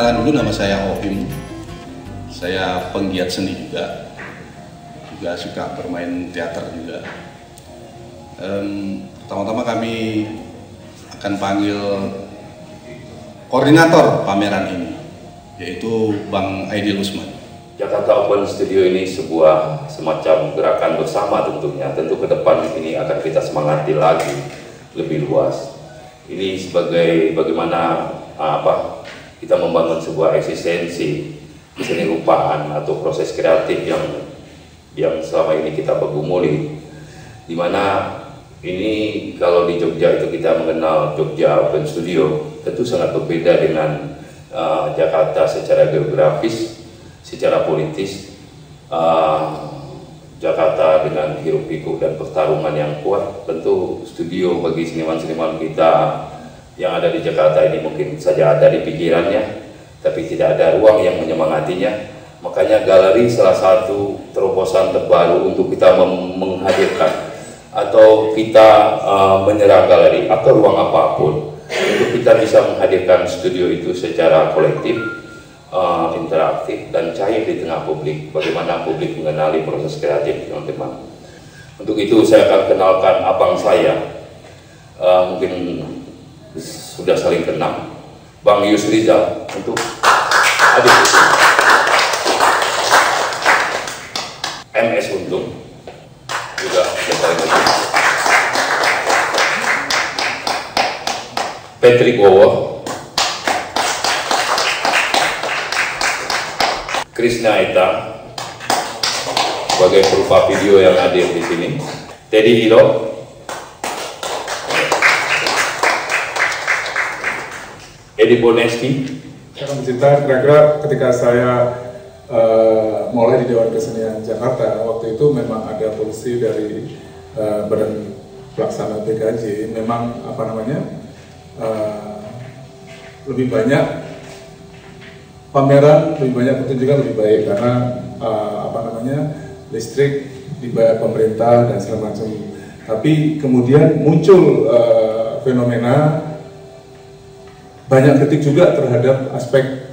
Perkenalan dulu, nama saya Opim. Saya penggiat seni juga suka bermain teater juga. Pertama-tama kami akan panggil koordinator pameran ini, yaitu Bang Aidil Usman. Jakarta Open Studio ini sebuah semacam gerakan bersama tentunya. Tentu ke depan ini akan kita semangati lagi lebih luas. Ini sebagai bagaimana kita membangun sebuah eksistensi seni rupahan atau proses kreatif yang selama ini kita bergumuli. Dimana ini kalau di Jogja itu kita mengenal Jogja Open Studio, tentu sangat berbeda dengan Jakarta secara geografis. Secara politis, Jakarta dengan hiruk-pikuk dan pertarungan yang kuat, tentu studio bagi seniman-seniman kita yang ada di Jakarta ini mungkin saja ada di pikirannya, tapi tidak ada ruang yang menyemangatinya. Makanya galeri salah satu terobosan terbaru untuk kita menghadirkan atau kita menyerang galeri atau ruang apapun untuk kita bisa menghadirkan studio itu secara kolektif, interaktif dan cair di tengah publik. Bagaimana publik mengenali proses kreatif, teman-teman. Untuk itu saya akan kenalkan abang saya, mungkin sudah saling kenal, Bang Yusrizal, untuk hadir. MS Untung juga saling kenal. Patrick Wowo, Krishna Eta sebagai perupa video yang hadir di sini, Teddy Hilo, Edi Boneski. Saya mencerita kira-kira ketika saya mulai di Dewan Kesenian Jakarta, waktu itu memang ada polisi dari Badan Pelaksana PKJ, memang lebih banyak pameran, lebih banyak pertunjukan lebih baik karena listrik dibayar pemerintah dan segala macam. Tapi kemudian muncul fenomena banyak kritik juga terhadap aspek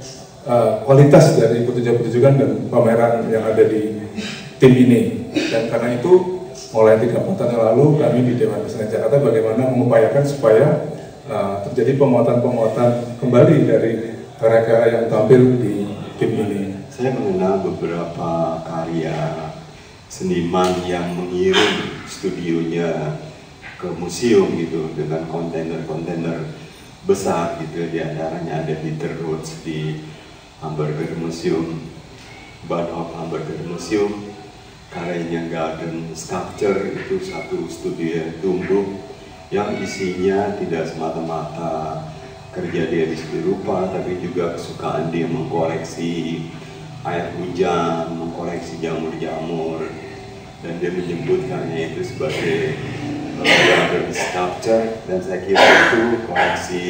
kualitas dari pertunjukan dan pameran yang ada di tim ini. Dan karena itu mulai 3-4 tahun yang lalu kami di Dewan Kesenian Jakarta bagaimana mengupayakan supaya terjadi penguatan kembali dari karya-karya yang tampil di tim ini. Saya mengenal beberapa karya seniman yang mengirim studionya ke museum gitu dengan kontainer-kontainer besar gitu. Di antaranya ada Peter Rhodes di Hamburger Museum, Bahnhof Hamburger Museum, karyanya Garden Sculpture, itu satu studio yang tumbuh yang isinya tidak semata-mata kerja dia di segi rupa, tapi juga kesukaan dia mengkoleksi air hujan, mengkoleksi jamur-jamur, dan dia menyebutkannya itu sebagai garden sculpture. Dan saya kira itu koleksi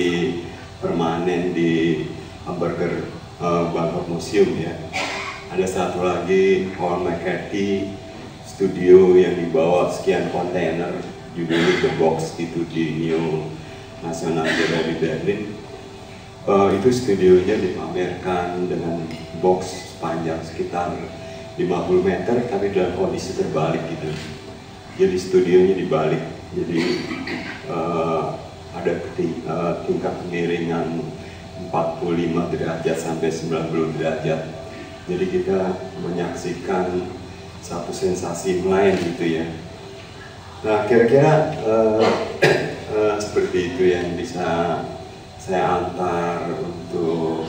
permanen di Hamburger Bahnhof Museum ya. Ada satu lagi Paul McCarthy studio yang dibawa sekian kontainer, judulnya The Box, itu di New National Gallery Berlin. Itu studionya dipamerkan dengan box sepanjang sekitar 50 meter tapi dalam kondisi terbalik gitu. Jadi studionya dibalik, jadi ada tingkat kemiringan 45 derajat sampai 90 derajat. Jadi kita menyaksikan satu sensasi lain gitu ya. Nah kira-kira seperti itu yang bisa saya antar untuk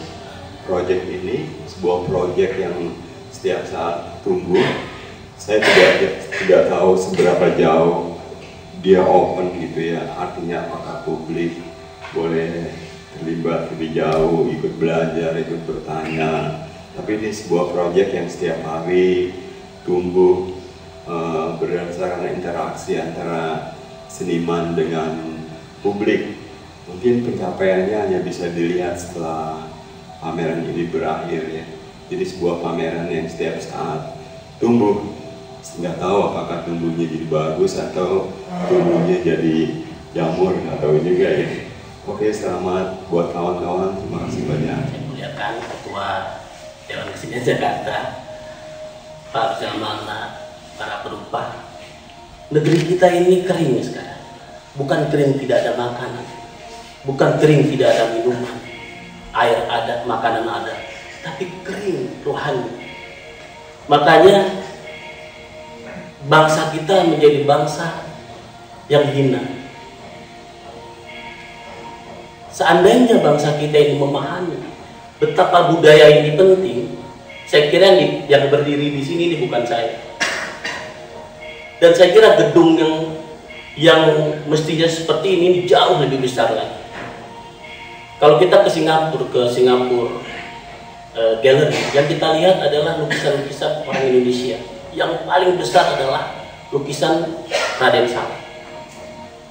proyek ini, sebuah proyek yang setiap saat tumbuh. Saya tidak tahu seberapa jauh dia open gitu ya, artinya apakah publik boleh terlibat lebih jauh, ikut belajar, ikut bertanya. Tapi ini sebuah proyek yang setiap hari tumbuh berdasarkan interaksi antara seniman dengan publik. Mungkin pencapaiannya hanya bisa dilihat setelah pameran ini berakhir ya. Jadi sebuah pameran yang setiap saat tumbuh. Nggak tahu apakah tumbuhnya jadi bagus atau tumbuhnya jadi jamur, nggak tahu juga ya. Oke, selamat buat kawan-kawan. Terima kasih banyak. disampaikan Ketua Dewan Kesenian Jakarta, Pak Jamana, para perupa. Negeri kita ini kering sekarang. Bukan kering tidak ada makanan, bukan kering tidak ada minuman, air ada, makanan ada, tapi kering rohani. Makanya bangsa kita menjadi bangsa yang hina. Seandainya bangsa kita ini memahami betapa budaya ini penting, saya kira yang berdiri di sini ini bukan saya. Dan saya kira gedung yang mestinya seperti ini jauh lebih besar lagi. Kalau kita ke Singapura Gallery, yang kita lihat adalah lukisan-lukisan orang Indonesia. Yang paling besar adalah lukisan Raden Saleh.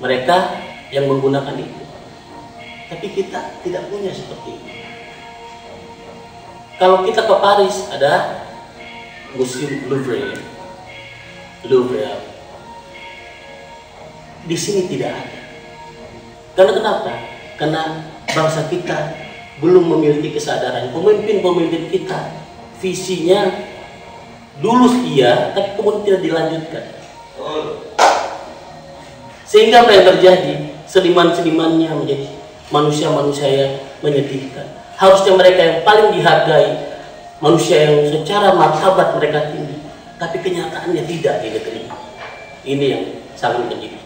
Mereka yang menggunakan itu. Tapi kita tidak punya seperti itu. Kalau kita ke Paris, ada Museum Louvre. Di sini tidak ada. Karena kenapa? Karena bangsa kita belum memiliki kesadaran. Pemimpin-pemimpin kita visinya lulus iya, tapi kemudian tidak dilanjutkan. Sehingga apa yang terjadi? Seniman-senimannya menjadi manusia-manusia yang menyedihkan. Harusnya mereka yang paling dihargai, manusia yang secara martabat mereka tinggi, tapi kenyataannya tidak di negeri ini. Ini yang sangat menyedihkan.